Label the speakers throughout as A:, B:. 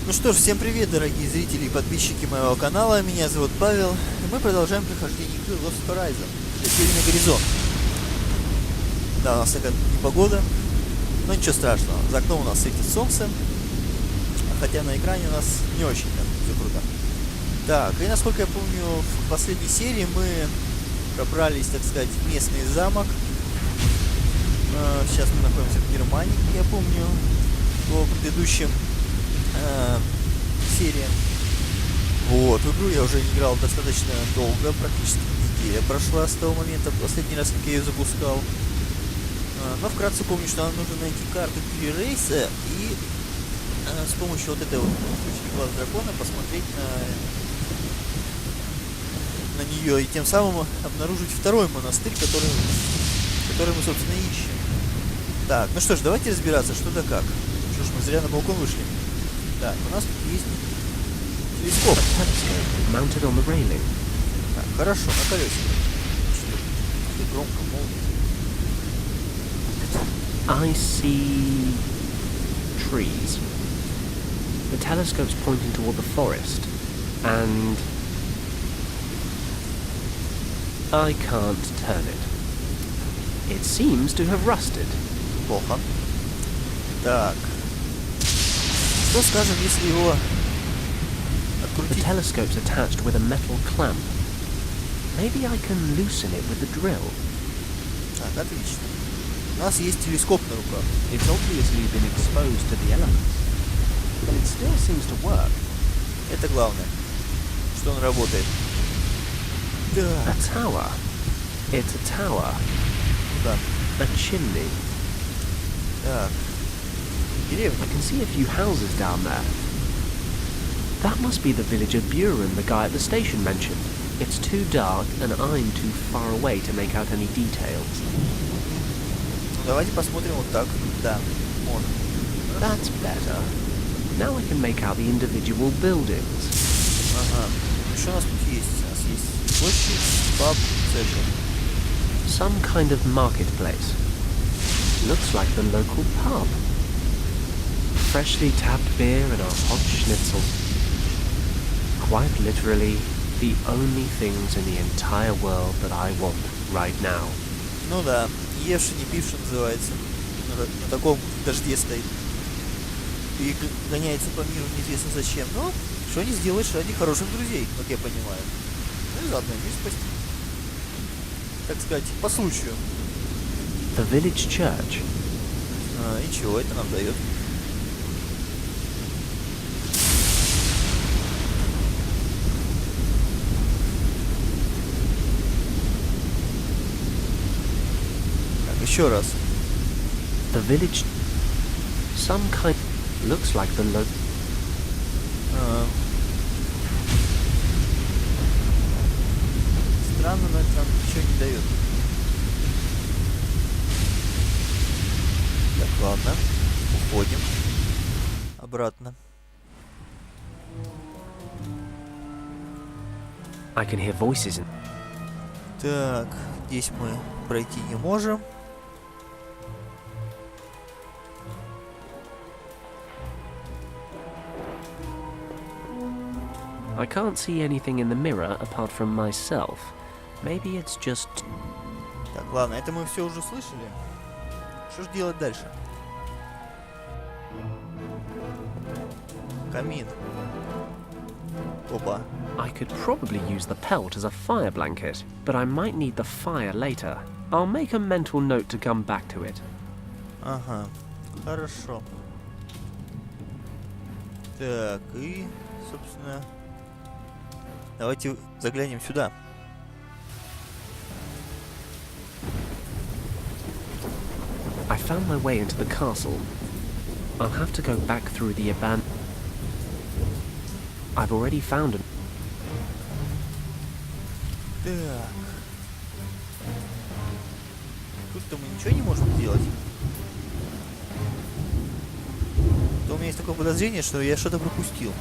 A: Ну что ж, всем привет, дорогие зрители и подписчики моего канала. Меня зовут Павел, и мы продолжаем прохождение игры Lost Horizon. Северный горизонт. Да, у нас такая непогода, но ничего страшного. За окном у нас светит солнце, хотя на экране у нас не очень там все круто. Так, и насколько я помню, в последней серии мы пробрались, так сказать, в местный замок. Сейчас мы находимся в Германии, как я помню, по предыдущим сериям. Вот, в игру я уже играл достаточно долго, практически неделя прошла с того момента, последний раз, как я ее запускал. Но вкратце помню, что нам нужно найти карту перерейса и с помощью вот этого глаз дракона посмотреть на нее и тем самым обнаружить второй монастырь, который мы, собственно, ищем. Так, ну что ж, давайте разбираться, что да как. Что ж, мы зря на балкон вышли. Так, у нас тут есть телескоп. Так, хорошо, на колесике. Что громко молния.
B: I see trees. The telescope's pointing toward the forest, and I can't turn it. It seems to have rusted.
A: Плохо. Так. Что скажем, если его открутить?
B: The telescope's attached with a metal clamp. Maybe I can loosen it with the drill.
A: Так, отлично. У нас есть телескоп на руках.
B: It's obviously been exposed to the elements, but it still seems to work.
A: Это главное, что он работает.
B: A tower. It's a tower.
A: Да.
B: A chimney.
A: Так. Деревня.
B: I can see a few houses down there. That must be the village of Buren the guy at the station mentioned. It's too dark and I'm too far away to make out any details.
A: Давайте посмотрим вот так. Да, можно.
B: That's better. Now I can make out the individual buildings.
A: Ага. Что у нас тут есть? У нас есть площадь, паб, церковь.
B: Some kind of marketplace. Looks like the local pub. Freshly tapped beer and a hot schnitzel. Quite literally, the only things in the entire world that I want right now.
A: Ну да, евший не пивший называется. На таком дожде стоит. И гоняется по миру неизвестно зачем. Но что не сделаешь ради хороших друзей, как я понимаю. Ну и заодно мир спасти. Так сказать, по случаю.
B: The village church.
A: И чего это нам дает? Так, еще раз.
B: The village. Some kind. Looks like the local.
A: Странно, но это нам ничего не дает. Так, ладно. Уходим. Обратно.
B: I can hear voices in.
A: Так, здесь мы пройти не можем.
B: I can't see anything in the mirror apart from myself. Maybe it's just.
A: Так, ладно, это мы все уже слышали. Что же делать дальше? Камин. Опа.
B: I could probably use the pelt as a fire blanket, but I might need the fire later. I'll make a mental note to come back to it.
A: Ага. Хорошо. Так, и, собственно, давайте заглянем сюда.
B: I found my way into the castle. I'll have to go back through the abandoned. I've already found it.
A: Так. Тут-то мы ничего не можем сделать. То у меня есть такое подозрение, что я что-то пропустил.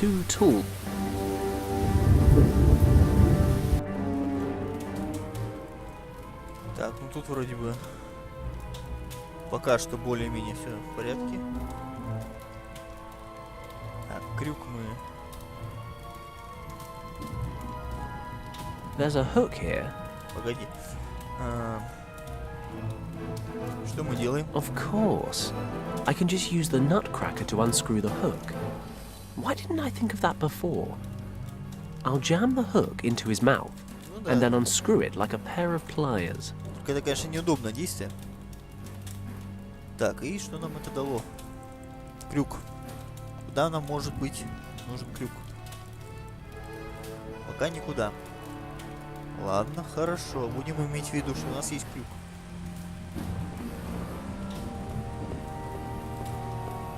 B: Too tall.
A: Тут вроде бы пока что более-менее все в порядке. Так, крюк мы...
B: There's a hook here.
A: Погоди. Что мы делаем?
B: Of course. I can just use the nutcracker to unscrew the hook. Why didn't I think of that before? I'll jam the hook into his mouth
A: Ну да.
B: and then unscrew it like a pair of pliers.
A: Только это, конечно, неудобное действие. Так, и что нам это дало? Крюк. Куда нам может быть нужен крюк? Пока никуда. Ладно, хорошо. Будем иметь в виду, что у нас есть крюк.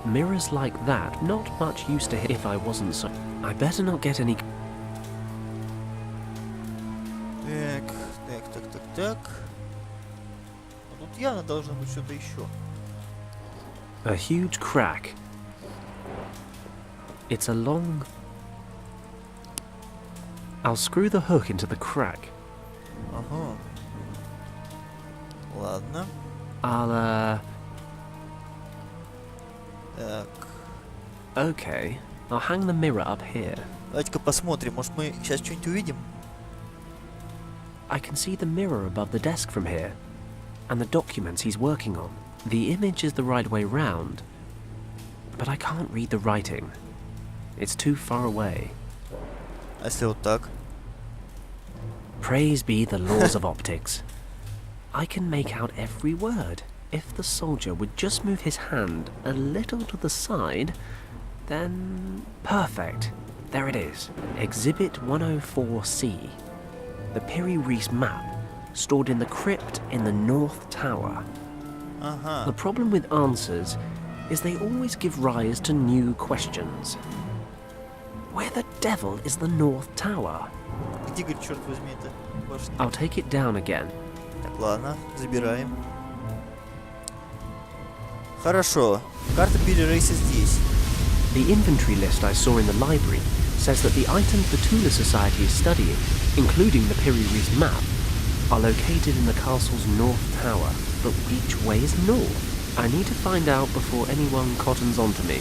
B: Mirrors like that, not much use to hit if I wasn't so... I better not get any...
A: Так. А тут явно должно быть что-то еще.
B: A huge crack. It's a long... I'll screw the hook into the crack.
A: Ага. Ладно. Так.
B: Okay. I'll hang the mirror up here.
A: Давайте-ка посмотрим. Может, мы сейчас что-нибудь увидим?
B: I can see the mirror above the desk from here, and the documents he's working on. The image is the right way round, but I can't read the writing. It's too far away.
A: А если вот так?
B: Praise be the laws of optics. I can make out every word. If the soldier would just move his hand a little to the side, then... Perfect. There it is. Exhibit 104C. The Piri Reis map, stored in the crypt in the North Tower.
A: Ага.
B: The problem with answers is they always give rise to new questions. Where the devil is the North Tower?
A: Где, говорит, черт возьми, это башня?
B: I'll take it down again.
A: Так, ладно, забираем. Хорошо. Карта Пири Рейса здесь.
B: The inventory list I saw in the library says that the items the Tula Society is studying, including the Piri Reis map, are located in the castle's North Tower. But which way is north? I need to find out before anyone cottons onto me.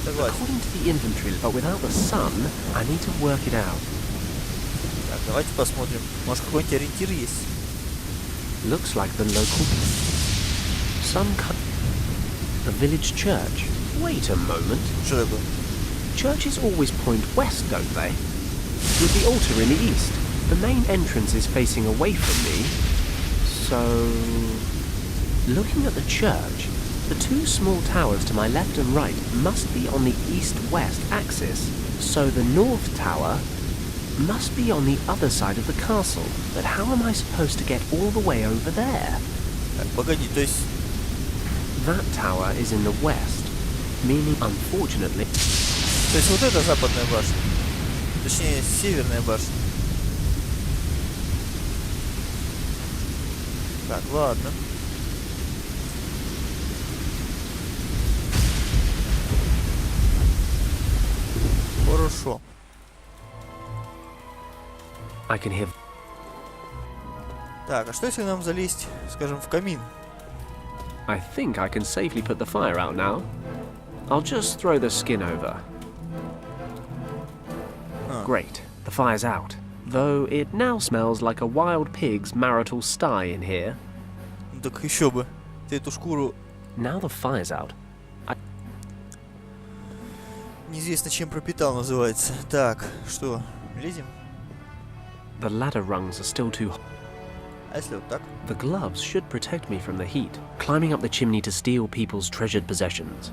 A: Согласен.
B: According to the inventory, but without the sun, I need to work it out.
A: Так, давайте посмотрим. Может, какой-нибудь ориентир есть?
B: Looks like the local... The village church. Wait a moment.
A: Что такое?
B: Churches always point west, don't they? With the altar in the east. The main entrance is facing away from me. So... Looking at the church, the two small towers to my left and right must be on the east-west axis. So the north tower must be on the other side of the castle. But how am I supposed to get all the way over there?
A: Так, погоди, то есть...
B: That tower is in the west, meaning, unfortunately...
A: То есть вот это западная башня. Точнее, северная башня. Так, ладно. Хорошо.
B: I can hear...
A: Так, а что если нам залезть, скажем, в камин?
B: I think I can safely put the fire out now. I'll just throw the skin over. Great, the fire's out. Though it now smells like a wild pig's marital sty in here.
A: Ну так еще бы. Ты эту шкуру
B: Now the fire's out.
A: неизвестно чем пропитал, называется. Так, что, лезем?
B: The ladder rungs are still too hot.
A: А если вот так?
B: The gloves should protect me from the heat, climbing up the chimney to steal people's treasured possessions.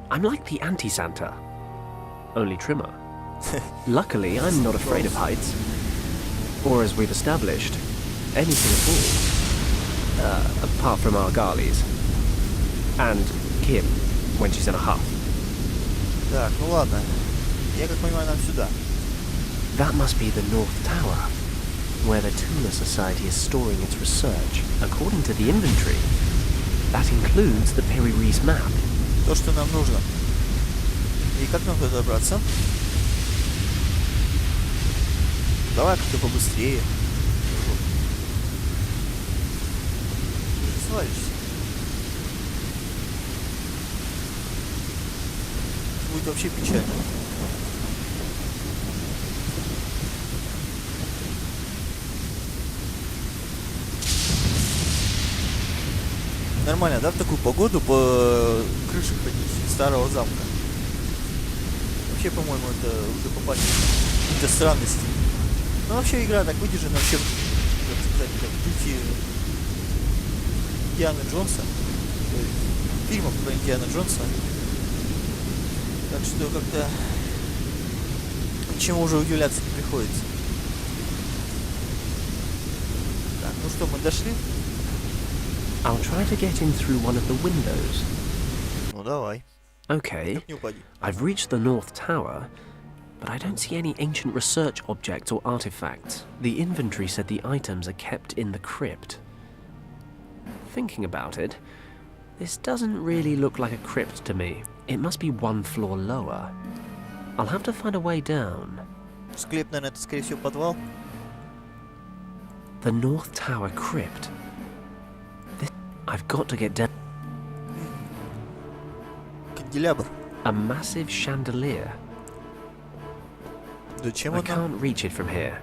B: I'm like the anti-Santa, only trimmer. Luckily, I'm not afraid of heights. Or as we've established, anything at all. Apart from our Garleys. And Kim, when she's in a huff.
A: Так, ну ладно. Я как понимаю, нам сюда.
B: That must be the North Tower, where the Tula Society is storing its research, according to the inventory. That includes the Piri Reis map.
A: То, что нам нужно. И как нам туда добраться? Давай как-то побыстрее. свалишься. Будет вообще печально. Нормально, да, в такую погоду по крыше ходить старого замка? Вообще, по-моему, это уже попали в какие-то странности. Но вообще игра так выдержана, вообще, как сказать, как в духе Индианы Джонса, то есть фильмов про Индиана Джонса. Так что как-то ничему уже удивляться не приходится. Так, ну что, мы дошли?
B: I'll try to get in through one of the windows.
A: Ну давай.
B: Okay,
A: Не упади.
B: I've reached the North Tower, but I don't see any ancient research objects or artifacts. The inventory said the items are kept in the crypt. Thinking about it, this doesn't really look like a crypt to me. It must be one floor lower. I'll have to find a way down.
A: Склеп, наверное, это, скорее всего, подвал.
B: The North Tower crypt. I've got to get down.
A: Канделябр.
B: A massive chandelier.
A: Зачем
B: I
A: он нам?
B: can't reach it from here.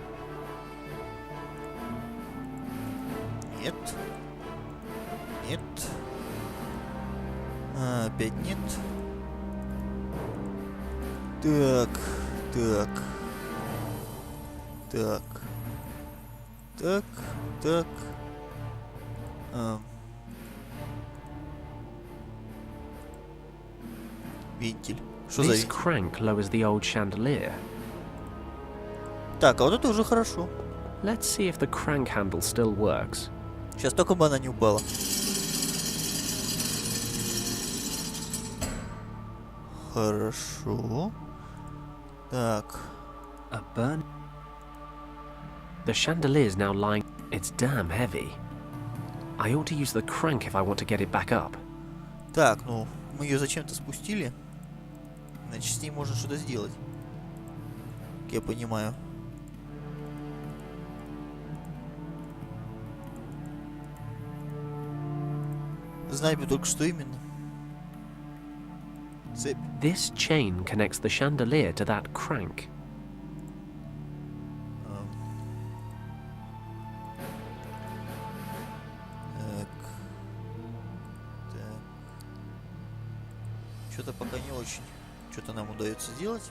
A: Нет. Нет. А, опять нет. Так. Так. Так. Так. Так. Вентиль. Что за
B: This
A: вентиль?
B: crank lowers the old chandelier.
A: Так, а вот это уже хорошо.
B: Let's see if the crank handle still works.
A: Сейчас только бы она не упала. Хорошо. Так.
B: A burn. The chandelier is now lying. It's damn heavy. I ought to use the crank if I want to get it back up.
A: Так, ну, мы ее зачем-то спустили. Значит, с ней можно что-то сделать. Как я понимаю. Знать бы только, что именно. Цепь.
B: This chain connects the chandelier to that crank.
A: Так. Так. Что-то пока не очень. Что-то нам удается сделать.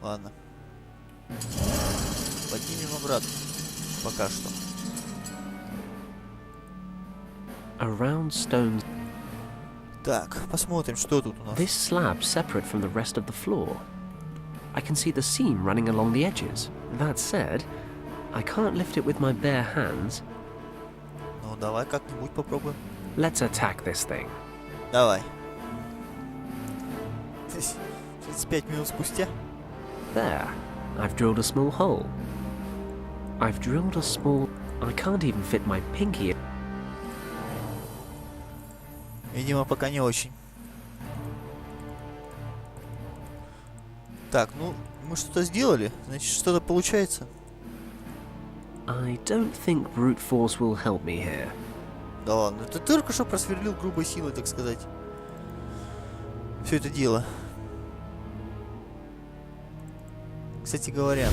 A: Ладно. Поднимем обратно. Пока что.
B: A round stone.
A: Так, посмотрим, что тут у нас.
B: This slab separate from the rest of the floor. I can see the seam running along the edges. That said, I can't lift it with my bare hands.
A: Ну, давай как-нибудь попробуем.
B: Let's attack this thing.
A: Давай. 35 минут спустя.
B: There. I've drilled a small hole. I've drilled a small... I can't even fit my pinky.
A: Видимо, пока не очень. Так, ну, мы что-то сделали. Значит, что-то получается.
B: I don't think brute force will help me here.
A: Да ладно, ты только что просверлил грубой силой, так сказать. Все это дело. Кстати говоря,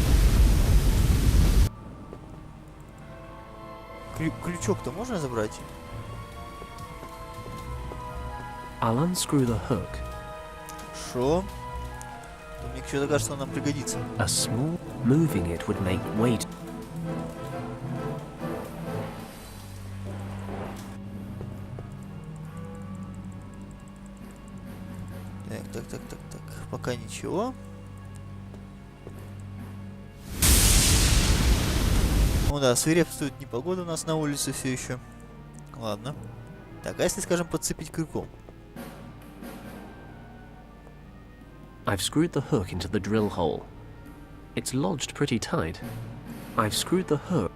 A: крючок-то можно забрать?
B: I'll unscrew the hook.
A: Хорошо. Мне что-то кажется, он нам пригодится.
B: A small... Moving it would make weight...
A: Так. Пока ничего. Ну да, свирепствует непогода у нас на улице все еще. Ладно. Так, а если, скажем, подцепить крюком?
B: I've screwed the hook into the drill hole. It's lodged pretty tight. I've screwed the hook.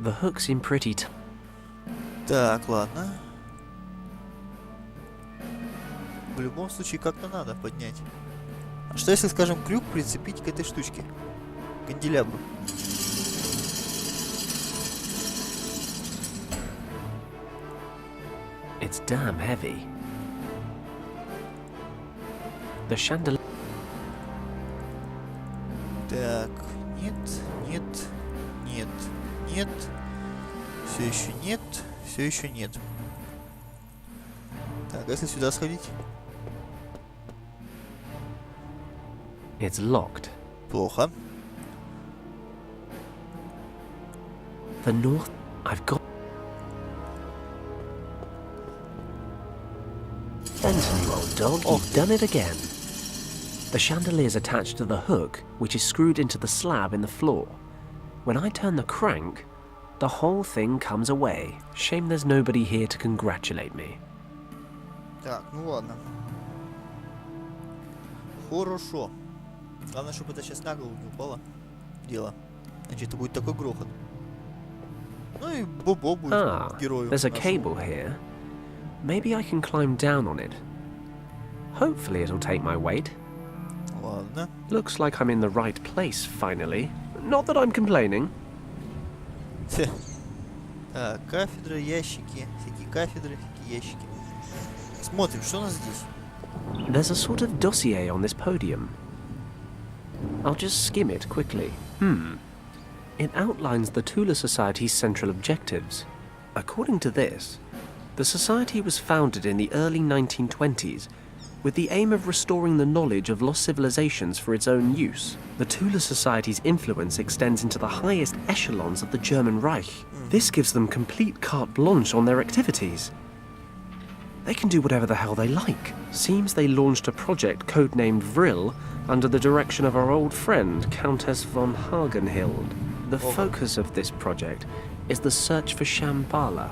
B: The hook's in pretty tight.
A: Так, ладно. В любом случае как-то надо поднять. А что если, скажем, крюк прицепить к этой штучке? К канделябру.
B: It's damn heavy. The chandelier.
A: Так, нет, нет, нет, нет. Все еще нет, все еще нет. Так, а если сюда сходить?
B: It's locked.
A: Плохо.
B: The north. I've got. Fenton, you old dog, you've done it again. The chandelier is attached to the hook, which is screwed into the slab in the floor. When I turn the crank, the whole thing comes away. Shame there's nobody here to congratulate me.
A: Так, ну ладно. Хорошо. Главное, чтобы это сейчас на голову не упало. Дело. Значит, это будет такой грохот. Ну и бобо будет герою.
B: There's a cable here. Maybe I can climb down on it. Hopefully it'll take my weight.
A: Ладно.
B: Looks like I'm in the right place, finally. Not that I'm complaining.
A: Так, кафедры, ящики. Всякие кафедры, всякие ящики. Смотрим, что у нас здесь.
B: There's a sort of dossier on this podium. I'll just skim it quickly. It outlines the Tula Society's central objectives. According to this, the Society was founded in the early 1920s with the aim of restoring the knowledge of lost civilizations for its own use. The Tula Society's influence extends into the highest echelons of the German Reich. This gives them complete carte blanche on their activities. They can do whatever the hell they like. Seems they launched a project codenamed Vril under the direction of our old friend, Countess von Hagenhild. The focus of this project is the search for Shambhala.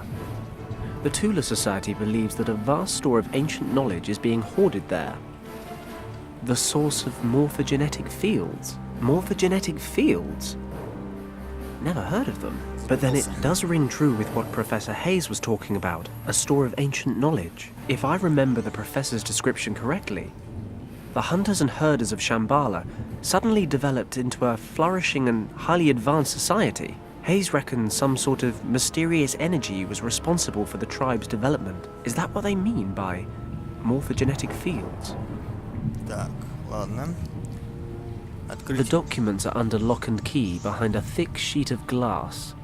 B: The Tula Society believes that a vast store of ancient knowledge is being hoarded there. The source of morphogenetic fields. Morphogenetic fields? Never heard of them. But then it does ring true with what Professor Hayes was talking about, a store of ancient knowledge. If I remember the professor's description correctly, the hunters and herders of Shambhala suddenly developed into a flourishing and highly advanced society. Hayes reckons some sort of mysterious energy was responsible for the tribe's development. Is that what they mean by morphogenetic fields?
A: Так, ладно.
B: The documents are under lock and key behind a thick sheet of glass.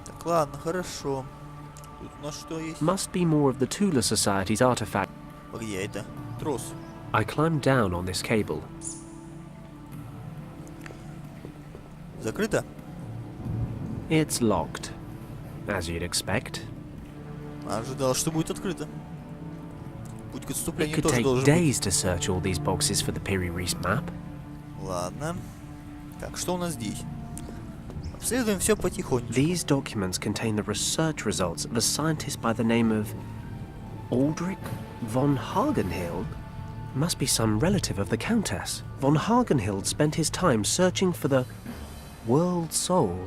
A: Так, ладно, хорошо. Тут у нас что есть?
B: Must be more of the Tula Society's artifact.
A: Где это? Трос.
B: I climbed down on this cable.
A: Закрыто?
B: It's locked, as you'd expect.
A: Ожидал, что будет открыто. Путь к
B: It
A: отступлению
B: could
A: тоже
B: take
A: должен быть.
B: days to search all these boxes for the Piri-Reis map.
A: Ладно. Так, что у нас здесь? Обследуем все потихонечку.
B: These documents contain the research results of a scientist by the name of Aldrich von Hagenhild. Must be some relative of the Countess. Von Hagenhild spent his time searching for the world soul.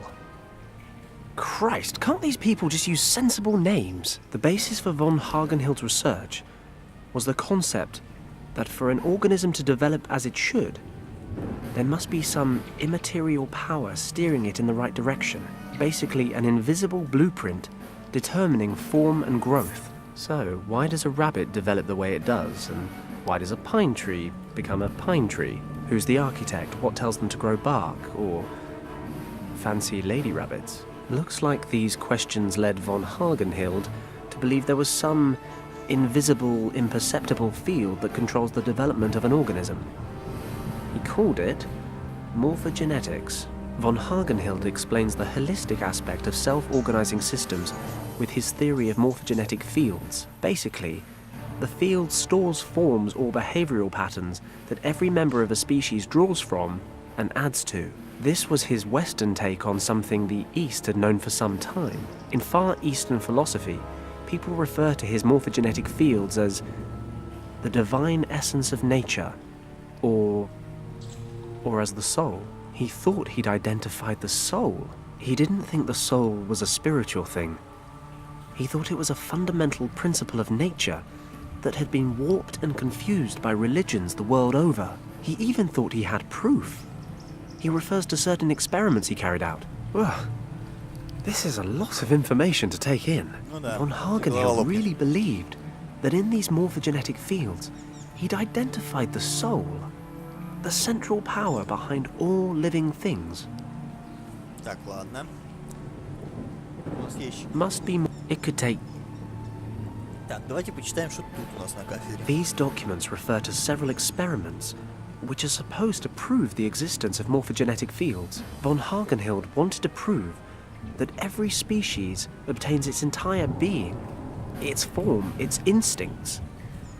B: Christ, can't these people just use sensible names? The basis for von Hagenhild's research was the concept that for an organism to develop as it should, there must be some immaterial power steering it in the right direction. Basically, an invisible blueprint determining form and growth. So, why does a rabbit develop the way it does? And why does a pine tree become a pine tree? Who's the architect? What tells them to grow bark? Or fancy lady rabbits? Looks like these questions led von Hagenhild to believe there was some invisible, imperceptible field that controls the development of an organism. He called it morphogenetics. Von Hagenhild explains the holistic aspect of self-organizing systems with his theory of morphogenetic fields. Basically, the field stores forms or behavioral patterns that every member of a species draws from and adds to. This was his Western take on something the East had known for some time. In Far Eastern philosophy, people refer to his morphogenetic fields as the divine essence of nature, or as the soul. He thought he'd identified the soul. He didn't think the soul was a spiritual thing. He thought it was a fundamental principle of nature that had been warped and confused by religions the world over. He even thought he had proof. He refers to certain experiments he carried out. Ugh. This is a lot of information to take in. Von Hagenhill really believed that in these morphogenetic fields, he'd identified the soul, the central power behind all living things.
A: Так, ладно.
B: Must be more. It could take.
A: Так, давайте почитаем, что тут у нас на кафедре.
B: These documents refer to several experiments which are supposed to prove the existence of morphogenetic fields. Von Hagenhild wanted to prove that every species obtains its entire being, its form, its instincts,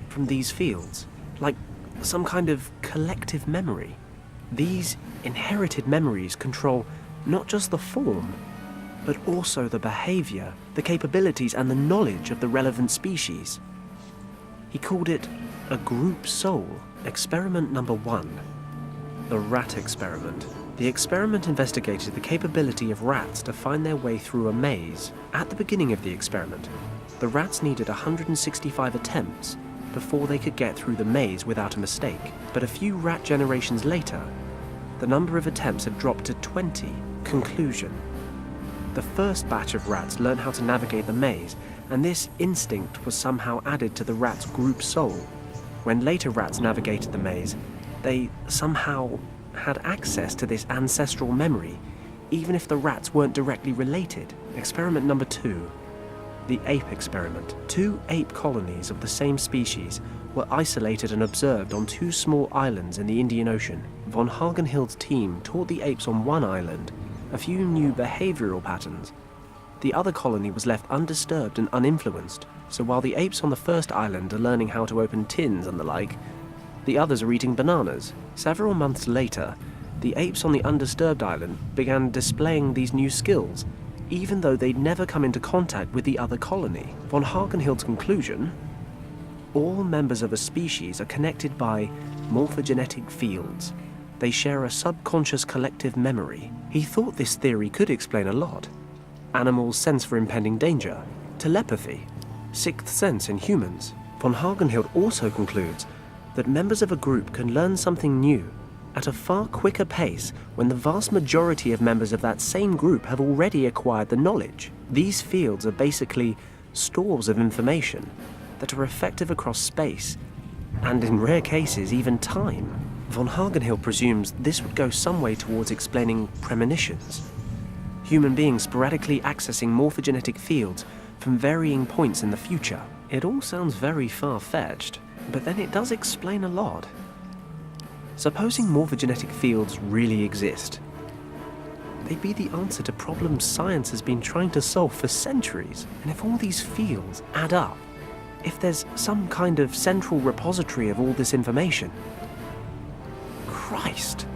B: from these fields, like some kind of collective memory. These inherited memories control not just the form, but also the behavior, the capabilities, and the knowledge of the relevant species. He called it a group soul. Experiment number 1, the rat experiment. The experiment investigated the capability of rats to find their way through a maze. At the beginning of the experiment, the rats needed 165 attempts before they could get through the maze without a mistake. But a few rat generations later, the number of attempts had dropped to 20. Conclusion. The first batch of rats learned how to navigate the maze, and this instinct was somehow added to the rats' group soul. When later rats navigated the maze, they somehow had access to this ancestral memory, even if the rats weren't directly related. Experiment number 2, the ape experiment. 2 ape colonies of the same species were isolated and observed on 2 small islands in the Indian Ocean. Von Hagenhild's team taught the apes on one island a few new behavioral patterns. The other colony was left undisturbed and uninfluenced, so while the apes on the first island are learning how to open tins and the like, the others are eating bananas. Several months later, the apes on the undisturbed island began displaying these new skills, even though they'd never come into contact with the other colony. Von Hagenhild's conclusion: all members of a species are connected by morphogenetic fields. They share a subconscious collective memory. He thought this theory could explain a lot. Animals' sense for impending danger, telepathy, sixth sense in humans. Von Hagenhild also concludes that members of a group can learn something new at a far quicker pace when the vast majority of members of that same group have already acquired the knowledge. These fields are basically stores of information that are effective across space, and in rare cases even time. Von Hagenhild presumes this would go some way towards explaining premonitions. Human beings sporadically accessing morphogenetic fields from varying points in the future. It all sounds very far-fetched, but then it does explain a lot. Supposing morphogenetic fields really exist, they'd be the answer to problems science has been trying to solve for centuries. And if all these fields add up, if there's some kind of central repository of all this information, Christ,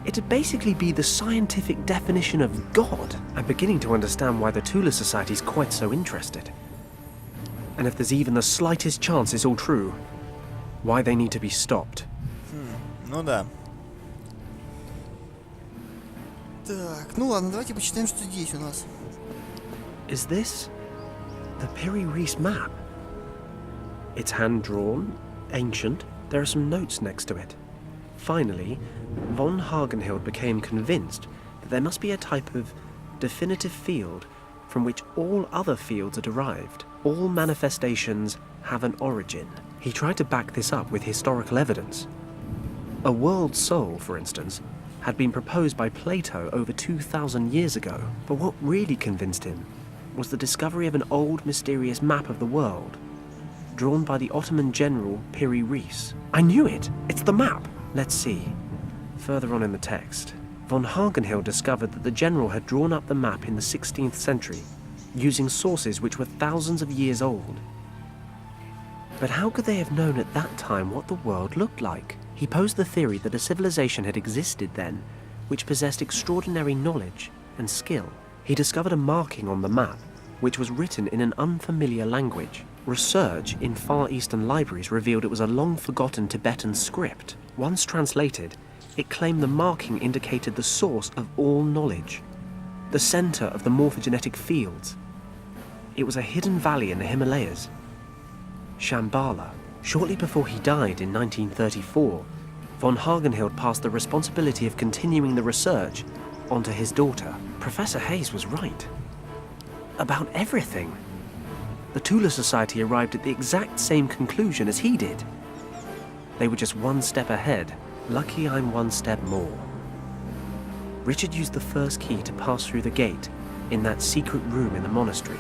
B: it'd basically be the scientific definition of God. I'm beginning to understand why the Tula Society's quite so interested. And if there's even the slightest chance it's all true, why they need to be stopped.
A: Ну да. Так, ну ладно, давайте почитаем, что здесь у нас.
B: Is this the Piri Reis map? It's hand-drawn, ancient. There are some notes next to it. Finally, von Hagenhild became convinced that there must be a type of definitive field from which all other fields are derived. All manifestations have an origin. He tried to back this up with historical evidence. A world soul, for instance, had been proposed by Plato over 2,000 years ago. But what really convinced him was the discovery of an old, mysterious map of the world, drawn by the Ottoman general Piri Reis. I knew it! It's the map! Let's see. Further on in the text, von Hagenhild discovered that the general had drawn up the map in the 16th century, using sources which were thousands of years old. But how could they have known at that time what the world looked like? He posed the theory that a civilization had existed then, which possessed extraordinary knowledge and skill. He discovered a marking on the map, which was written in an unfamiliar language. Research in Far Eastern libraries revealed it was a long-forgotten Tibetan script. Once translated, it claimed the marking indicated the source of all knowledge, the center of the morphogenetic fields. It was a hidden valley in the Himalayas. Shambhala. Shortly before he died in 1934, von Hagenhild passed the responsibility of continuing the research onto his daughter. Professor Hayes was right. About everything. The Tula Society arrived at the exact same conclusion as he did. They were just one step ahead. Lucky I'm one step more. Richard used the first key to pass through the gate in that secret room in the monastery.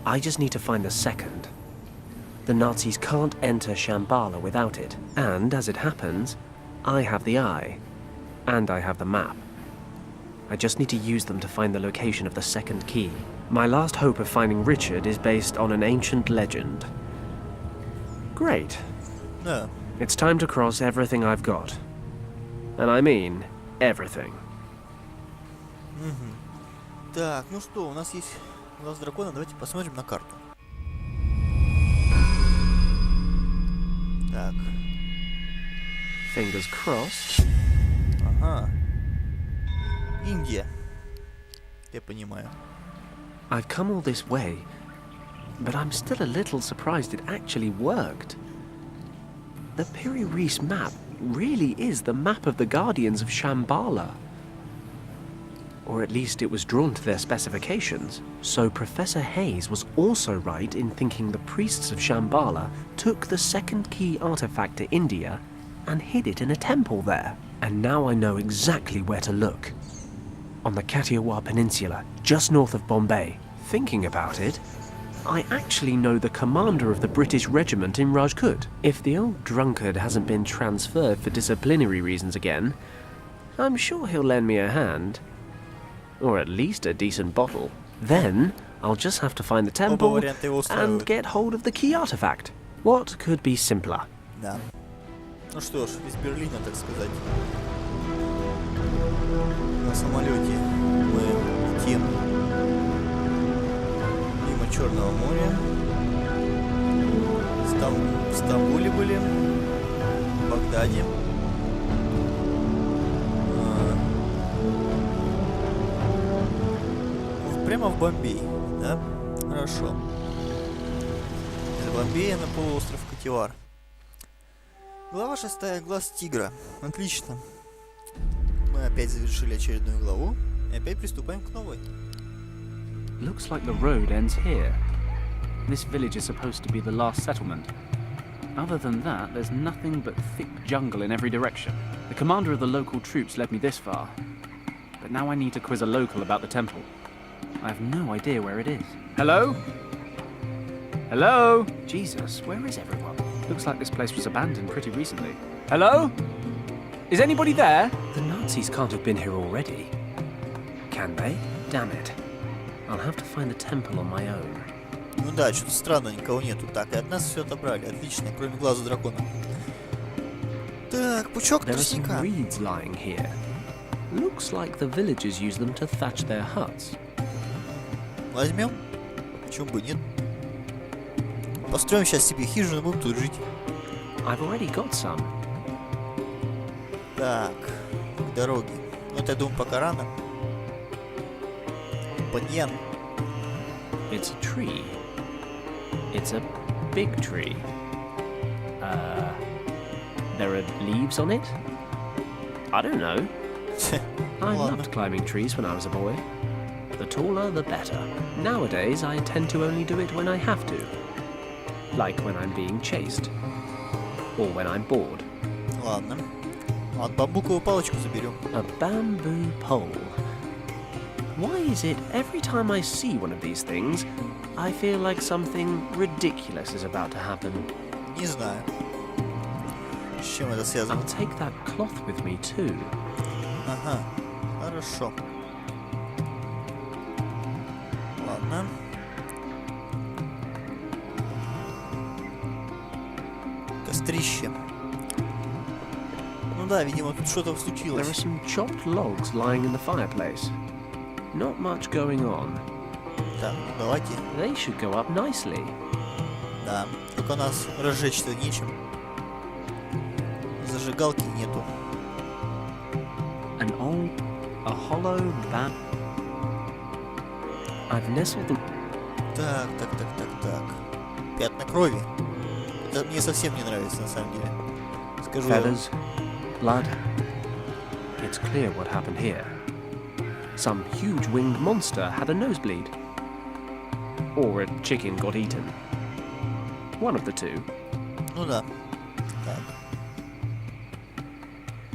B: I just need to find the second. The Nazis can't enter Shambhala without it, and as it happens, I have the eye, and I have the map. I just need to use them to find the location of the second key. My last hope of finding Richard is based on an ancient legend. Great.
A: Да.
B: It's time to cross everything I've got. And I mean everything.
A: Так, ну что, у нас есть глаз дракона. Давайте посмотрим на карту. Так.
B: Fingers crossed.
A: Ага. Индия. Я понимаю.
B: I've come all this way, but I'm still a little surprised it actually worked. The Piri Reis map really is the map of the Guardians of Shambhala. Or at least it was drawn to their specifications. So Professor Hayes was also right in thinking the priests of Shambhala took the second key artifact to India and hid it in a temple there. And now I know exactly where to look. On the Kathiawar Peninsula, just north of Bombay. Thinking about it, I actually know the commander of the British regiment in Rajkot. If the old drunkard hasn't been transferred for disciplinary reasons again, I'm sure he'll lend me a hand. Or at least a decent bottle. Then, I'll just have to find the temple and get hold of the key artifact. What could be simpler?
A: Да. Ну что ж, из Берлина, так сказать. На самолете мы летим мимо Черного моря. В Стамбуле были, в Багдаде. Прямо в Бомбей, да? Хорошо. Из Бомбея на полуостров Катиавар. Глава 6. Глаз тигра. Отлично. Мы опять завершили очередную главу и опять приступаем к новой.
C: Looks like the road ends here. This village is supposed to be the last settlement. Other than that, there's nothing but thick jungle in every direction. The commander of the local troops led me this far. But now I need to quiz a local about the temple. I have no idea where it is. Hello? Hello? Jesus, where is everyone? Looks like this place was abandoned pretty recently. Hello? Is anybody there?
B: The Nazis can't have been here already. Can they? Damn it. I'll have to find the temple on my own.
A: Ну да, что-то странно, никого нету. Так, и от нас все отобрали. Отлично, кроме глаза дракона. Так, пучок тростника.
B: There are some reeds lying here. Looks like the villagers use them to thatch their huts.
A: Возьмем? Почему бы нет? Построим сейчас себе хижину, будем тут жить.
B: I've already got some.
A: Так, к дороге. Вот я думаю, пока рано. Баньян.
B: It's a tree. It's a big tree. There are leaves on it? I don't know. I loved climbing trees when I was a boy. The taller, the better. Nowadays, I tend to only do it when I have to. Like when I'm being chased. Or when I'm bored.
A: Ладно. Вот бамбуковую палочку заберем.
B: A bamboo pole. Why is it every time I see one of these things, I feel like something ridiculous is about to happen?
A: Не знаю. С чем это связано?
B: I'll take that cloth with me too.
A: Ага. Хорошо. Ладно. Кострище. Ну да, видимо, тут что-то
B: There
A: случилось.
B: are some chopped logs lying in the fireplace. Not much going on.
A: Так, давайте.
B: They should go up nicely.
A: Да. Только у нас разжечь-то нечем. Зажигалки нету.
B: A hollow bam. I've nestled them.
A: Так. Пятна крови. Это мне совсем не нравится, на самом деле. Скажу я вам.
B: Feathers, blood. It's clear what happened here. Some huge winged monster had a nosebleed. Or a chicken got eaten. One of the two.
A: Ну да. Так.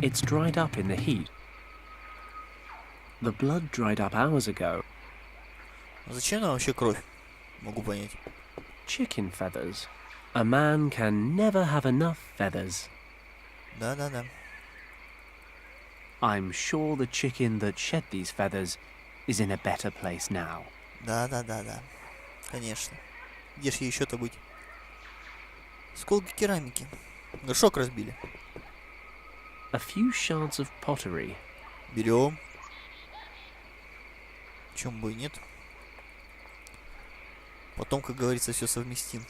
B: It's dried up in the heat. The blood dried up hours ago.
A: А зачем нам вообще кровь? Могу понять.
B: Chicken feathers. A man can never have enough feathers.
A: Да-да-да.
B: I'm sure the chicken that shed these feathers is in a better place now.
A: Да-да-да-да. Конечно. Где ж ей еще-то быть? Осколки керамики. Горшок разбили.
B: A few shards of pottery.
A: Берем. Чем бы и нет. Потом, как говорится, все совместим.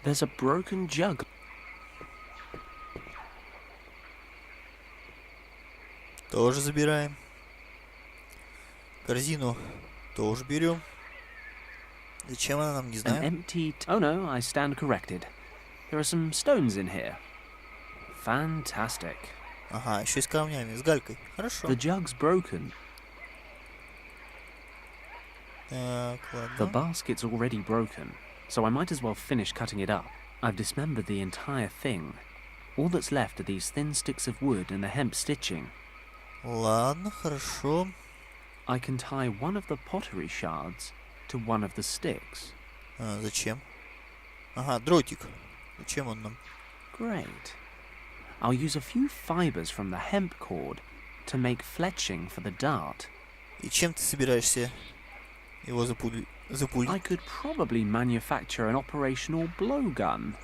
B: There's a broken jug.
A: Тоже забираем. Корзину тоже берем. Зачем она нам, не
C: An
A: знаю.
C: empty... Oh no, I stand corrected. There are some stones in here. Fantastic.
A: Ага, еще и с камнями, с галькой. Хорошо.
C: The jug's broken.
A: Так,
C: The
A: ладно.
C: basket's already broken, so I might as well finish cutting it up. I've dismembered the entire thing. All that's left are these thin sticks of wood and the hemp stitching.
A: Ладно, хорошо.
C: I can tie one of the pottery shards to one of the sticks.
A: А, зачем? Ага, дротик. Зачем он нам?
C: Great. I'll use a few fibers from the hemp cord to make fletching for the dart.
A: И чем ты собираешься его запулить?
C: I could probably manufacture an operational blowgun.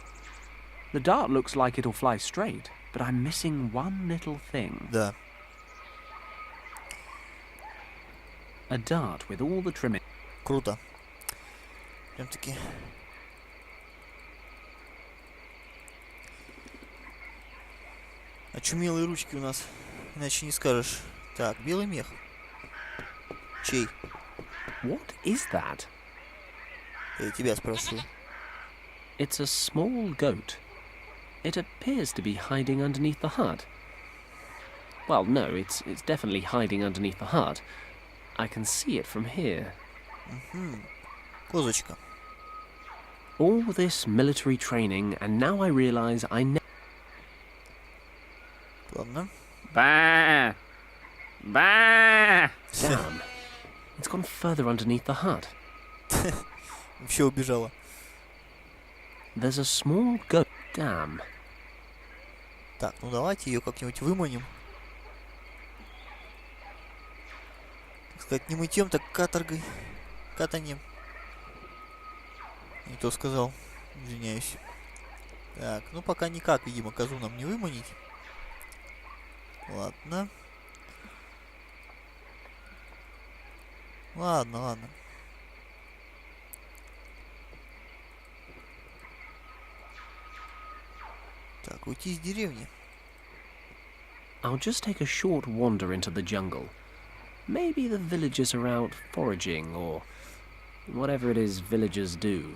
C: The dart looks like it'll fly straight, but I'm missing one little thing.
A: Да.
C: A dart with all the trimming.
A: Круто. Прям-таки. Очумелые ручки у нас. Иначе не скажешь. Так, белый мех. Чей?
C: What is that?
A: Я тебя спрашиваю.
B: It's a small goat. It appears to be hiding underneath the hut. Well, no, it's definitely hiding underneath the hut. I can see it from here.
A: Козочка.
B: All this military training, and now I realize I never...
A: Ладно.
C: Bah! Bah!
B: Damn. It's gone further underneath the hut.
A: Вообще убежала.
B: There's a small goat. Damn.
A: Так, ну давайте ее как-нибудь выманим. Так сказать, не мытьем, так каторгой. Катанем. Не то сказал. Извиняюсь. Так, ну пока никак, видимо, козу нам не выманить. Ладно. Ладно, ладно. Так, уйти из деревни.
B: I'll just take a short wander into the jungle. Maybe the villagers are out foraging or whatever it is villagers do.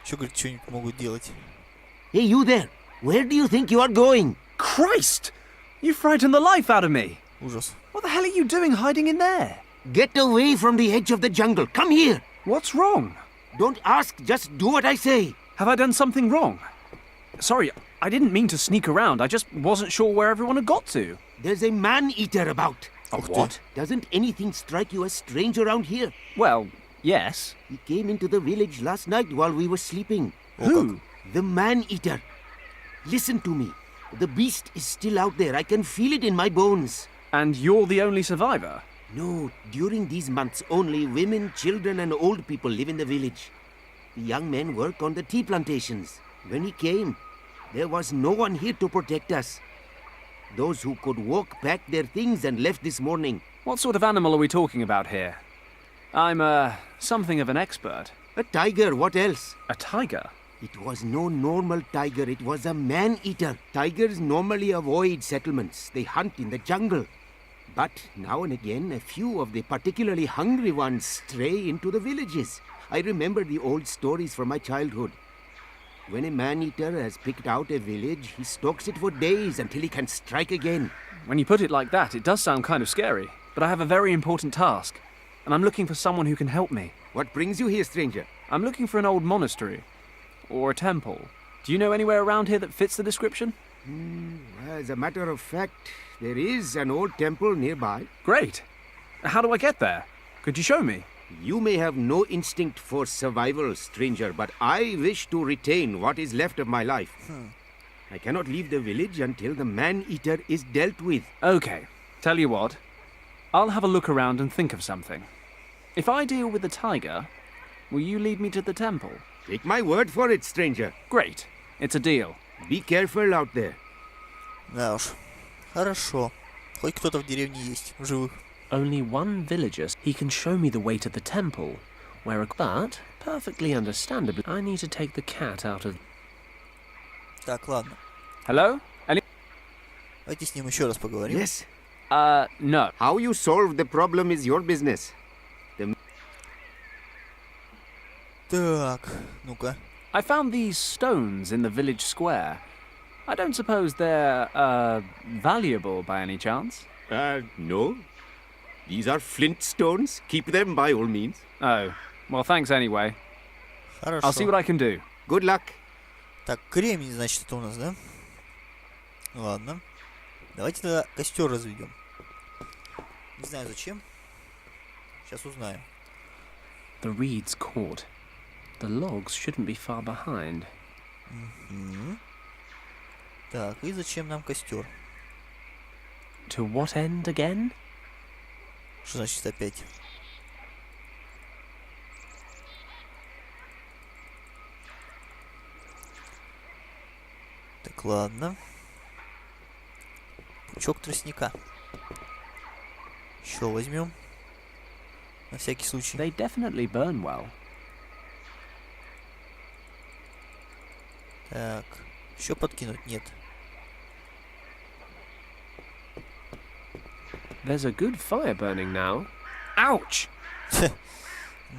A: Еще, говорит, что-нибудь могут делать.
D: Hey, you there! Where do you think you are going?
C: Christ! You frightened the life out of me!
A: Ужас.
C: What the hell are you doing hiding in there?
D: Get away from the edge of the jungle. Come here!
C: What's wrong?
D: Don't ask, just do what I say.
C: Have I done something wrong? Sorry, I didn't mean to sneak around. I just wasn't sure where everyone had got to.
D: There's a man-eater about.
C: A what?
D: Doesn't anything strike you as strange around here?
C: Well, yes.
D: He came into the village last night while we were sleeping.
C: Who?
D: The man-eater. Listen to me. The beast is still out there. I can feel it in my bones.
C: And you're the only survivor?
D: No, during these months, only women, children, and old people live in the village. The young men work on the tea plantations. When he came, there was no one here to protect us. Those who could walk packed their things and left this morning.
C: What sort of animal are we talking about here? I'm, something of an expert.
D: A tiger, what else?
C: A tiger?
D: It was no normal tiger, it was a man-eater. Tigers normally avoid settlements. They hunt in the jungle. But now and again, a few of the particularly hungry ones stray into the villages. I remember the old stories from my childhood. When a man-eater has picked out a village, he stalks it for days until he can strike again.
C: When you put it like that, it does sound kind of scary. But I have a very important task, and I'm looking for someone who can help me.
D: What brings you here, stranger?
C: I'm looking for an old monastery, or a temple. Do you know anywhere around here that fits the description?
D: As a matter of fact, there is an old temple nearby.
C: Great. How do I get there? Could you show me?
D: You may have no instinct for survival, stranger, but I wish to retain what is left of my life. I cannot leave the village until the man-eater is dealt with.
C: Okay. Tell you what. I'll have a look around and think of something. If I deal with the tiger, will you lead me to the temple?
D: Take my word for it, stranger.
C: Great. It's a deal.
D: Be careful out there.
A: Да уж. Хорошо. Хоть кто-то в деревне есть, в живых.
B: Only one villager, he can show me the way to the temple, but, perfectly understandably, I need to take the cat out of...
A: Так, ладно.
C: Hello?
A: Давайте с ним еще раз поговорим.
D: Yes.
C: No.
D: How you solve the problem is your business.
A: Так, ну-ка.
C: I found these stones in the village square. I don't suppose they're, valuable by any chance?
D: No. These are flint stones. Keep them by all means.
C: Oh. Well, thanks anyway.
A: Хорошо.
C: I'll see what I can do.
D: Good luck.
A: Так, кремень, значит, это у нас, да? Ладно. Давайте тогда костер разведем. Не знаю зачем. Сейчас узнаем.
B: The reeds caught. The logs shouldn't be far behind.
A: Так, и зачем нам костер?
B: To what end again?
A: Что значит опять? Так, ладно. Пучок тростника. Еще возьмем. На всякий случай.
C: They definitely burn well.
A: Так. Еще подкинуть? Нет.
B: There's a good fire burning now.
C: Ouch!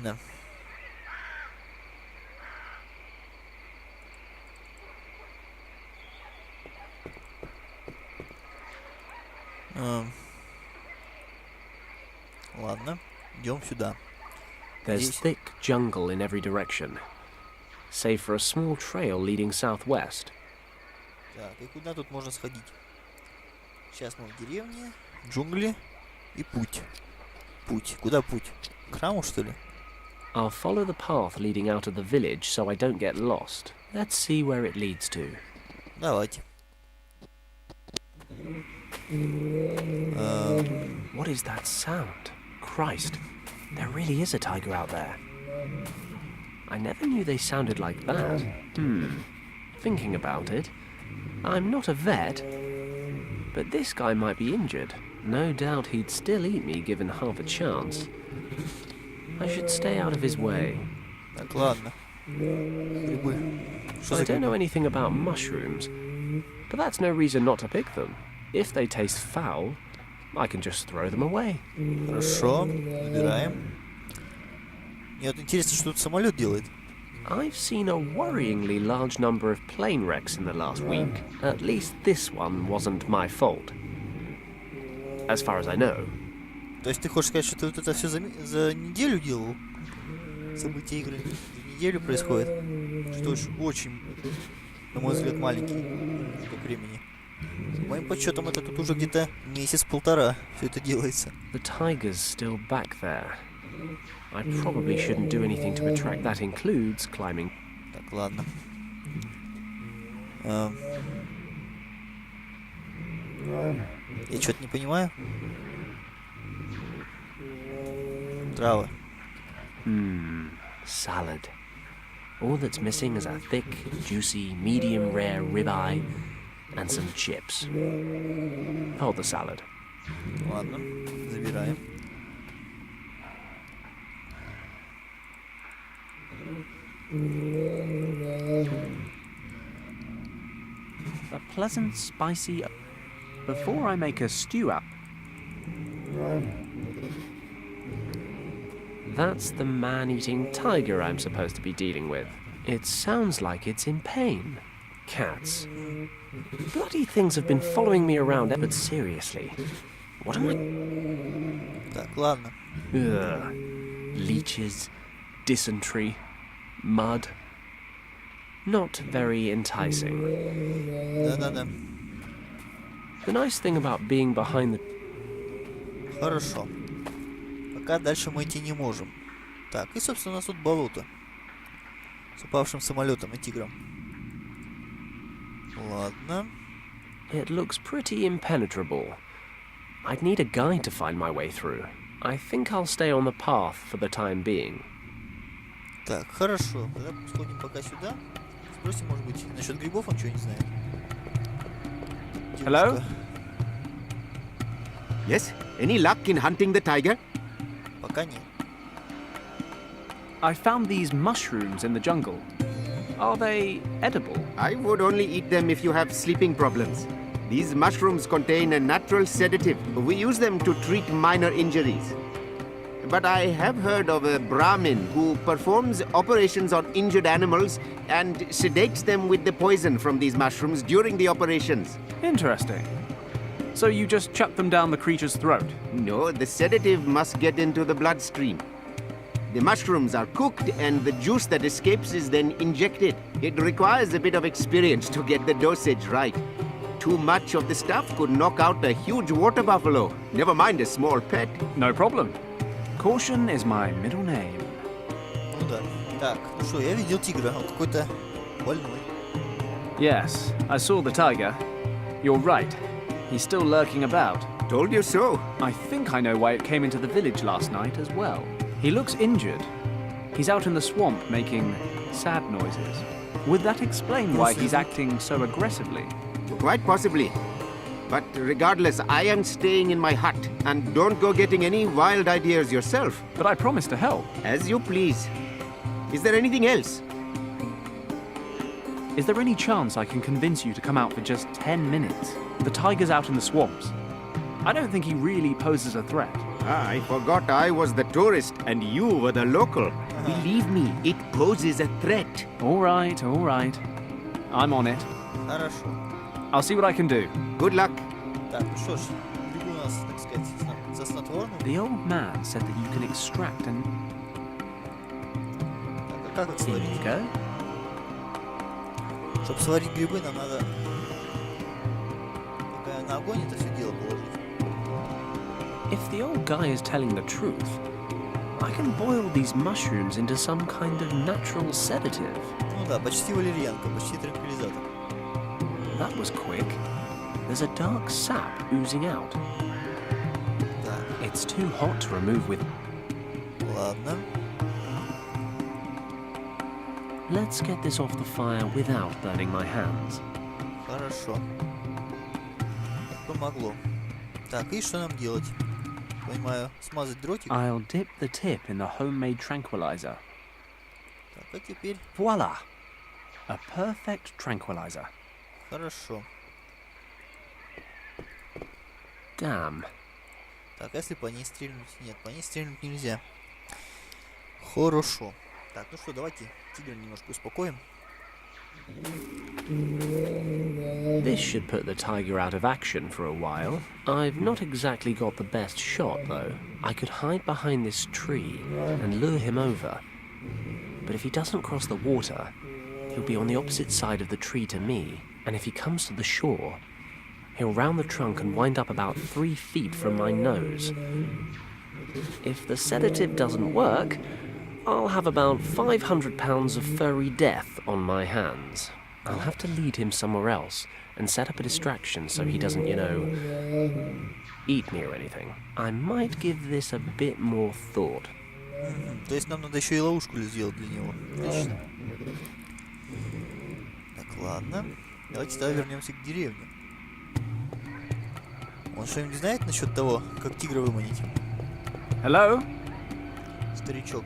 A: Да. Ладно, идем сюда.
B: There's
A: Здесь.
B: thick jungle in every direction, save for a small trail leading southwest.
A: Так, и куда тут можно сходить? Сейчас мы в деревне, джунгли и путь. Путь. Куда путь? К храму, что ли?
B: I'll follow the path leading out of the village so I don't get lost. Let's see where it leads to.
A: Давайте.
B: What is that sound? Christ, there really is a tiger out there. I never knew they sounded like that. Thinking about it, I'm not a vet, but this guy might be injured. No doubt he'd still eat me given half a chance. I should stay out of his way.
A: Так, ладно. Грибы. Что
B: I
A: за
B: don't
A: грибы?
B: know anything about mushrooms, but that's no reason not to pick them. If they taste foul, I can just throw them away.
A: Хорошо, выбираем. Мне вот интересно, что тут самолет делает.
B: I've seen a worryingly large number of plane wrecks in the last week. At least this one wasn't my fault. As far as I know.
A: То есть ты хочешь сказать, что ты вот это все за неделю делал? События игры за неделю происходит? Что ж, очень, на мой взгляд, маленький срок времени. По моим подсчетам, это тут уже где-то месяц-полтора все это делается.
B: The tiger's still back there. I probably shouldn't do anything to attract. That includes climbing.
A: Так, ладно. Я что-то не понимаю. Травы.
B: Salad. All that's missing is a thick, juicy, medium rare ribeye and some chips. Hold the salad.
A: Ладно, забираем.
C: A pleasant, spicy... Before I make a stew up...
B: That's the man-eating tiger I'm supposed to be dealing with. It sounds like it's in pain. Cats. Bloody things have been following me around, but seriously. What am I...
A: Так, ладно.
B: Ugh. Leeches, dysentery, mud. Not very enticing.
A: Да-да-да.
B: The nice thing about being behind the...
A: Хорошо. Пока дальше мы идти не можем. Так, и, собственно, у нас тут болото. С упавшим самолетом и тигром. Ладно.
B: It looks pretty impenetrable. I'd need a guide to find my way through. I think I'll stay on the path for the time being.
A: Так, хорошо. Тогда сходим пока сюда. Спросим, может быть, насчет грибов он что не знает.
C: Hello?
A: Девушка.
D: Yes? Any luck in hunting the tiger?
A: Пока нет.
C: I found these mushrooms in the jungle. Are they edible?
D: I would only eat them if you have sleeping problems. These mushrooms contain a natural sedative. We use them to treat minor injuries. But I have heard of a Brahmin who performs operations on injured animals and sedates them with the poison from these mushrooms during the operations.
C: Interesting. So you just chuck them down the creature's throat?
D: No, the sedative must get into the bloodstream. The mushrooms are cooked and the juice that escapes is then injected. It requires a bit of experience to get the dosage right. Too much of the stuff could knock out a huge water buffalo, never mind a small pet.
C: No problem. Caution is my middle name.
A: Ну да. Так, ну что, я видел тигра. Он какой-то больной.
C: Yes, I saw the tiger. You're right. He's still lurking about.
D: Told you so.
C: I think I know why it came into the village last night as well. He looks injured. He's out in the swamp making sad noises. Would that explain why he's acting so aggressively?
D: Quite possibly. But regardless, I am staying in my hut. And don't go getting any wild ideas yourself.
C: But I promised to help.
D: As you please. Is there anything else?
C: Is there any chance I can convince you to come out for just 10 minutes? The tiger's out in the swamps. I don't think he really poses a threat.
D: Ah, I forgot I was the tourist and you were the local. Believe me, it poses a threat.
C: All right, all right. I'm on it.
A: Хорошо.
C: I'll see what I can do.
D: Good luck.
A: Так, ну что ж, грибы у нас, так сказать, за снотворным.
C: The old man said that you can extract and...
A: Так, а как их
C: Here
A: сварить?
C: you go.
A: Чтобы сварить грибы, нам надо на огонь это все дело положить.
B: If the old guy is telling the truth, I can boil these mushrooms into some kind of natural sedative.
A: Ну да, почти валерьянка, почти транквилизатор.
B: That was quick. There's a dark sap oozing out.
A: Так,
B: It's too hot to remove with...
A: ладно.
B: Let's get this off the fire without burning my hands.
A: Хорошо. Помогло. Так, и что нам делать? Понимаю, смазать дротик.
C: I'll dip the tip in the homemade tranquilizer.
A: Так, а теперь...
C: Voila! A perfect tranquilizer.
A: Хорошо.
B: Damn.
A: Так, а если по ней стрельнуть? Нет, по ней стрельнуть нельзя. Хорошо. Так, ну что, давайте тигра немножко успокоим.
B: This should put the tiger out of action for a while. I've not exactly got the best shot, though. I could hide behind this tree and lure him over. But if he doesn't cross the water, he'll be on the opposite side of the tree to me. And if he comes to the shore, he'll round the trunk and wind up about 3 feet from my nose. If the sedative doesn't work, I'll have about 500 pounds of furry death on my hands. I'll have to lead him somewhere else and set up a distraction so he doesn't, eat me or anything. I might give this a bit more thought.
A: То есть нам надо еще и ловушку сделать для него. Отлично. Так, ладно. Давайте тогда вернемся к деревне. Он что-нибудь знает насчет того, как тигра выманить?
C: Hello?
A: Старичок.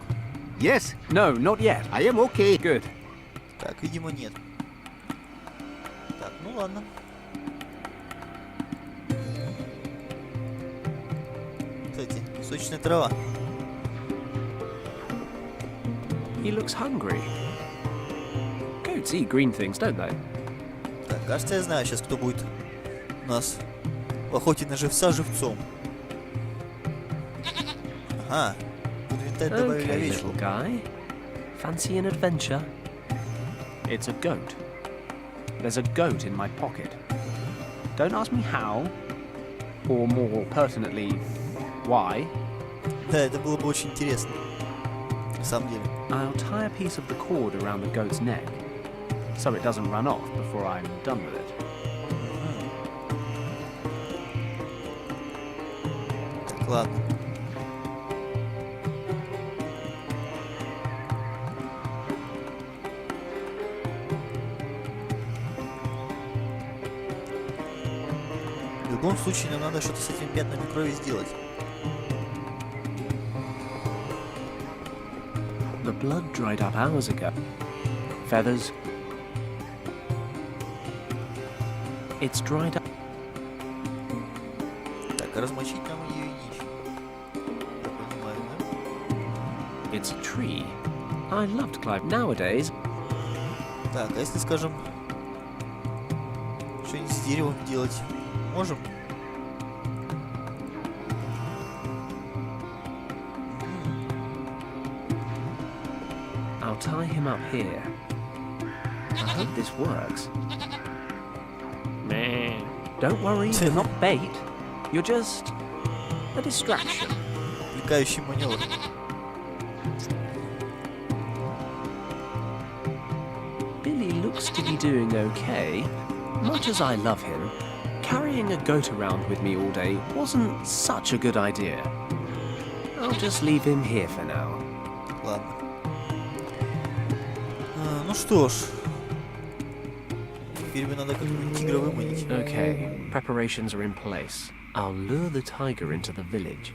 D: Yes,
C: No, not yet.
D: I am okay.
C: Good.
A: Так, видимо, нет. Так, ну ладно. Сочная трава.
B: He looks hungry. Goats eat green things, don't they?
A: Так, кажется, я знаю сейчас, кто будет у нас в охоте на живца живцом. Ага. В инвентарь добавили
B: Okay,
A: овечку.
B: little guy. Fancy an adventure?
C: It's a goat. There's a goat in my pocket. Don't ask me how, or more pertinently, why.
A: Да, это было бы очень интересно. На самом деле.
C: I'll tie a piece of the cord around the goat's neck, so it doesn't run off before I'm done with it.
A: Так, ладно. В любом случае, нам надо что-то с этими пятнами крови сделать.
B: The blood dried up hours ago. Feathers. It's dried up.
A: Так, а размочить нам ее и нечего. Я понимаю, да?
B: It's a tree. I love to climb nowadays.
A: Так, а если, скажем, что-нибудь с деревом делать? Можем?
B: I'll tie him up here. I hope this works. Meh. Don't worry, you're not bait. You're just a distraction.
A: Отвлекающий маневр.
B: Billy looks to be doing okay. Much as I love him, carrying a goat around with me all day wasn't such a good idea. I'll just leave him here for now.
A: Ладно. Ну что ж. Теперь мне надо как-нибудь тигра выманить.
B: Okay, preparations are in place. I'll lure the tiger into the village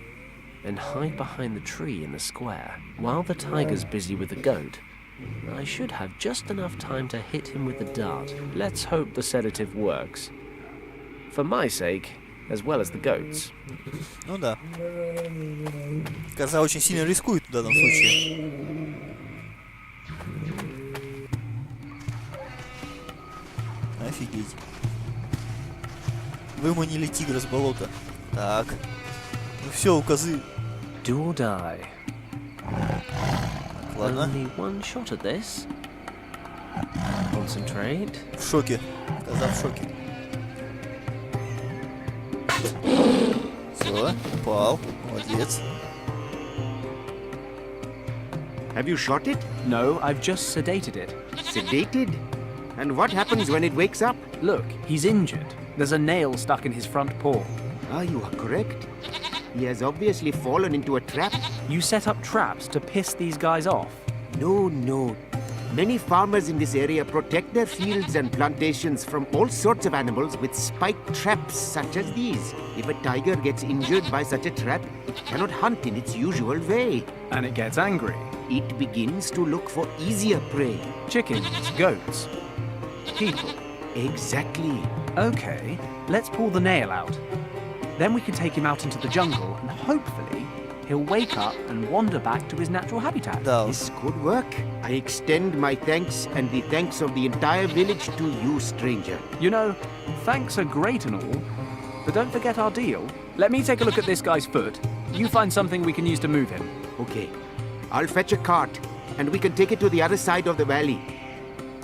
B: and hide behind the tree in the square. While the tiger's busy with the goat, I should have just enough time to hit him with the dart. Let's hope the sedative works. For my sake, as well as the goat's.
A: Ну да. Коза очень сильно рискует в данном случае. Офигеть. Выманили тигра с болота. Так. Ну все, у козы.
B: Do or die.
A: Ладно.
B: Only one shot at this. Concentrate.
A: В шоке. Коза в шоке. Все, упал. Молодец.
D: Have you shot it?
C: No, I've just sedated it.
D: Sedated? And what happens when it wakes up?
C: Look, he's injured. There's a nail stuck in his front paw.
D: Ah, you are correct. He has obviously fallen into a trap.
C: You set up traps to piss these guys off.
D: No, no. Many farmers in this area protect their fields and plantations from all sorts of animals with spiked traps such as these. If a tiger gets injured by such a trap, it cannot hunt in its usual way.
C: And it gets angry.
D: It begins to look for easier prey.
C: Chickens, goats, people.
D: Exactly.
C: Okay, let's pull the nail out. Then we can take him out into the jungle and hopefully he'll wake up and wander back to his natural habitat.
A: Да уж.
D: This could work. I extend my thanks and the thanks of the entire village to you, stranger.
C: You know, thanks are great and all, but don't forget our deal. Let me take a look at this guy's foot. You find something we can use to move him.
D: Okay. I'll fetch a cart and we can take it to the other side of the valley.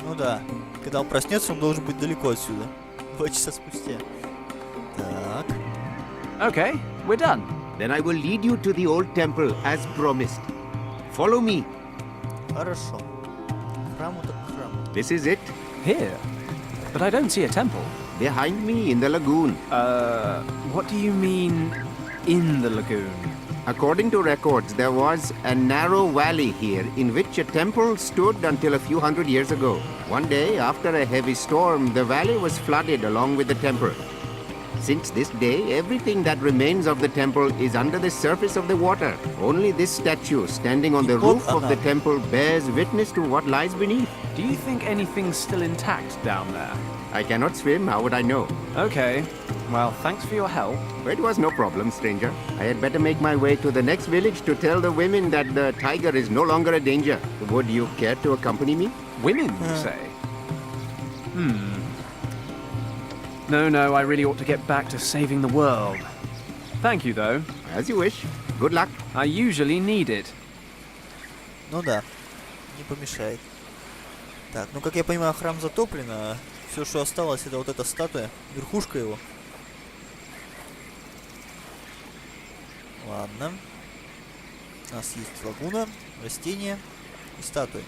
A: Ну да. Когда он проснется, он должен быть далеко отсюда. 2 часа спустя. Так.
C: Okay, we're done.
D: Then I will lead you to the old temple as promised. Follow me.
A: Хорошо. К храму так к храму.
D: This is it.
C: Here? But I don't see a temple.
D: Behind me in the lagoon.
C: What do you mean, in the lagoon?
D: According to records, there was a narrow valley here in which a temple stood until a few hundred years ago. One day, after a heavy storm, the valley was flooded along with the temple. Since this day, everything that remains of the temple is under the surface of the water. Only this statue standing on the roof of the temple bears witness to what lies beneath.
C: Do you think anything's still intact down there?
D: I cannot swim, how would I know?
C: Okay, Well, thanks for your help.
D: It was no problem, stranger. I had better make my way to the next village to tell the women that the tiger is no longer a danger. Would you care to accompany me?
C: Women, you say? No, I really ought to get back to saving the world. Thank you, though.
D: As you wish. Good luck.
C: I usually need it.
A: Ну да, не помешает. Так, ну как я понимаю, храм затоплен, а все, что осталось, это вот эта статуя, верхушка его. Ладно. У нас есть лагуна, растения и статуи.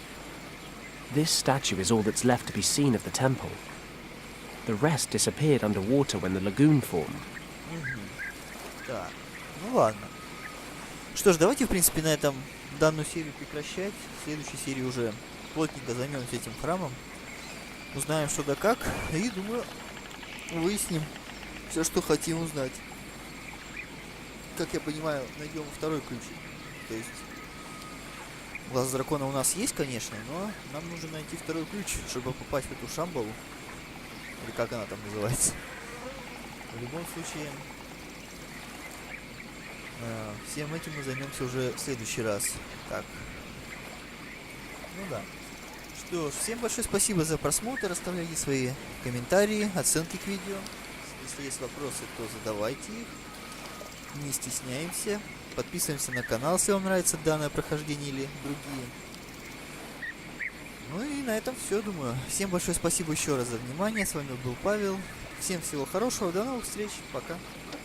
B: This statue is all that's left to be seen of the temple. The rest disappeared underwater when the lagoon formed.
A: Так, ну ладно. Что ж, давайте, в принципе, на этом данную серию прекращать. В следующей серии уже плотненько займемся этим храмом. Узнаем, что да как. И, думаю, выясним все, что хотим узнать. Как я понимаю, найдем второй ключ. То есть, глаз дракона у нас есть, конечно, но нам нужно найти второй ключ, чтобы попасть в эту Шамбалу. Или как она там называется. В любом случае, всем этим мы займемся уже в следующий раз. Так. Ну да. Что ж, всем большое спасибо за просмотр. Оставляйте свои комментарии, оценки к видео. Если есть вопросы, то задавайте их. Не стесняемся. Подписываемся на канал, если вам нравится данное прохождение или другие. Ну и на этом все, думаю. Всем большое спасибо еще раз за внимание. С вами был Павел. Всем всего хорошего. До новых встреч. Пока.